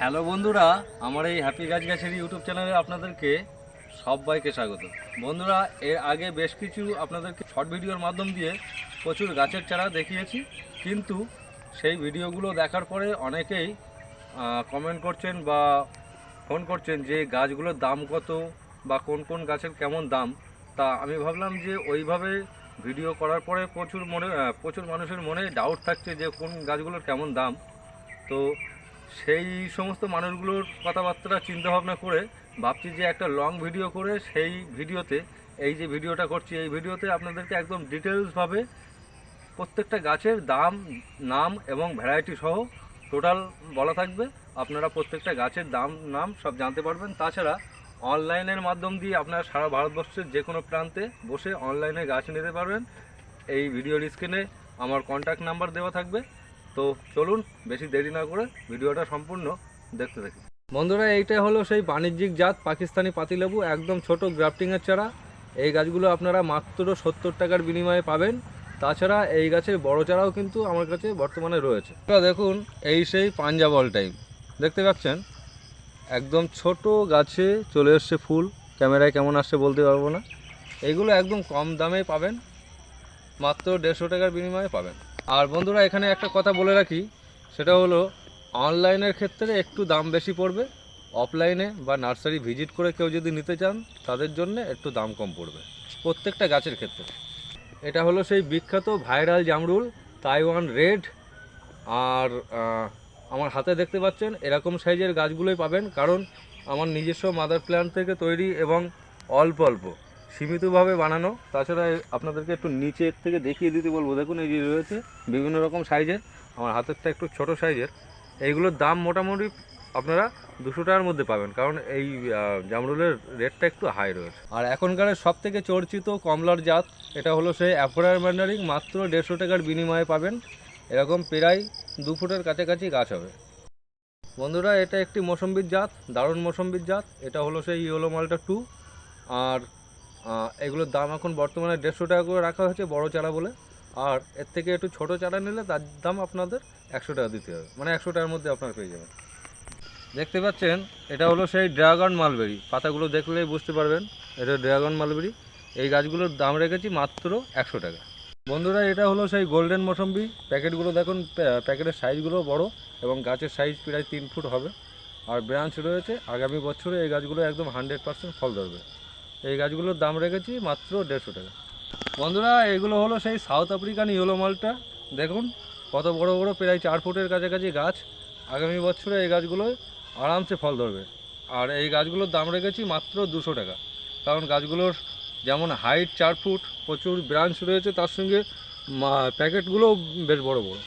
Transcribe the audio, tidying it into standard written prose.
Hello বন্ধুরা, আমার এই হ্যাপি গাছ গাছের ইউটিউব চ্যানেলে আপনাদেরকে সবাইকে স্বাগত। বন্ধুরা, এর আগে বেশ কিছু আপনাদেরকে শর্ট ভিডিওর মাধ্যম দিয়ে প্রচুর গাছের চারা দেখিয়েছি, কিন্তু সেই ভিডিওগুলো দেখার পরে অনেকেই কমেন্ট করছেন বা ফোন করছেন যে গাছগুলোর দাম কত বা কোন কোন গাছের কেমন দাম। তা আমি ভাবলাম যে ওইভাবে ভিডিও করার পরে প্রচুর মানুষের মনে ডাউট থাকছে যে কোন গাছগুলোর কেমন দাম। তো সেই সমস্ত মানুষগুলোর কথাবার্তা চিন্তাভাবনা করে ভাবছি যে একটা লং ভিডিও করে সেই ভিডিওতে এই যে ভিডিওটা করছি এই ভিডিওতে আপনাদেরকে একদম ডিটেলসভাবে প্রত্যেকটা গাছের দাম, নাম এবং ভ্যারাইটি সহ টোটাল বলা থাকবে। আপনারা প্রত্যেকটা গাছের দাম, নাম সব জানতে পারবেন। তাছাড়া অনলাইনের মাধ্যম দিয়ে আপনারা সারা ভারতবর্ষের যে কোনো প্রান্তে বসে অনলাইনে গাছ নিতে পারবেন। এই ভিডিওর স্ক্রিনে আমার কন্ট্যাক্ট নাম্বার দেওয়া থাকবে। তো চলুন বেশি দেরি না করে ভিডিওটা সম্পূর্ণ দেখতে থাকি। বন্ধুরা, এইটা হলো সেই বাণিজ্যিক জাত পাকিস্তানি পাতিলেবু, একদম ছোট গ্রাফটিংয়ের চারা। এই গাছগুলো আপনারা মাত্র 70 টাকার বিনিময়ে পাবেন। তাছাড়া এই গাছের বড় চারাও কিন্তু আমার কাছে বর্তমানে রয়েছে। দেখুন, এই সেই পাঞ্জাব অল টাইম দেখতে পাচ্ছেন, একদম ছোট গাছে চলে এসছে ফুল। ক্যামেরায় কেমন আসছে বলতে পারবো না। এইগুলো একদম কম দামে পাবেন, মাত্র 150 টাকার বিনিময়ে পাবেন। আর বন্ধুরা, এখানে একটা কথা বলে রাখি, সেটা হলো অনলাইনের ক্ষেত্রে একটু দাম বেশি পড়বে, অফলাইনে বা নার্সারি ভিজিট করে কেউ যদি নিতে চান তাদের জন্য একটু দাম কম পড়বে প্রত্যেকটা গাছের ক্ষেত্রে। এটা হলো সেই বিখ্যাত ভাইরাল জামরুল, তাইওয়ান রেড। আর আমার হাতে দেখতে পাচ্ছেন এরকম সাইজের গাছগুলোই পাবেন, কারণ আমার নিজস্ব মাদার প্ল্যান্ট থেকে তৈরি এবং অল্প অল্প সীমিতভাবে বানানো। তাছাড়া আপনাদেরকে একটু নিচের থেকে দেখিয়ে দিতে বলবো। দেখুন, এই যে রয়েছে বিভিন্ন রকম সাইজের, আমার হাতেরটা একটু ছোট সাইজের। এইগুলোর দাম মোটামুটি আপনারা 200 টাকার মধ্যে পাবেন, কারণ এই জামরুলের রেটটা একটু হাই রয়েছে। আর এখনকার সব থেকে চর্চিত কমলার জাত, এটা হলো সেই অ্যাফোরার ম্যান্ডারিং, মাত্র 150 টাকার বিনিময়ে পাবেন। এরকম প্রায় 2 ফুটের কাছাকাছি গাছ হবে। বন্ধুরা, এটা একটি মৌসম্বির জাত, দারুণ মৌসম্বির জাত। এটা হলো সেই ইয়েলো মালটা 2। আর এগুলোর দাম এখন বর্তমানে 150 টাকা করে রাখা হয়েছে বড় চারা বলে। আর এর থেকে একটু ছোট চারা নিলে তার দাম আপনাদের 100 টাকা দিতে হবে, মানে 100 টাকার মধ্যে আপনারা পেয়ে যাবেন। দেখতে পাচ্ছেন, এটা হলো সেই ড্রাগন মালবেরি। পাতাগুলো দেখলেই বুঝতে পারবেন এটা ড্রাগন মালবেরি। এই গাছগুলোর দাম রেখেছি মাত্র 100 টাকা। বন্ধুরা, এটা হলো সেই গোল্ডেন মৌসম্বি। প্যাকেটগুলো দেখুন, প্যাকেটের সাইজগুলো বড় এবং গাছের সাইজ প্রায় 3 ফুট হবে। আর ব্রাঞ্চ রয়েছে, আগামী বছরে এই গাছগুলো একদম 100% ফল ধরবে। এই গাছগুলোর দাম রেখেছি মাত্র 150 টাকা। বন্ধুরা, এগুলো হলো সেই সাউথ আফ্রিকান ইয়েলো মালটা। দেখুন কত বড় বড়, প্রায় 4 ফুটের কাছাকাছি গাছ। আগামী বছরে এই গাছগুলো আরামসে ফল ধরবে। আর এই গাছগুলোর দাম রেখেছি মাত্র 200 টাকা, কারণ গাছগুলোর যেমন হাইট 4 ফুট, প্রচুর ব্রাঞ্চ রয়েছে, তার সঙ্গে প্যাকেটগুলোও বেশ বড় বড়।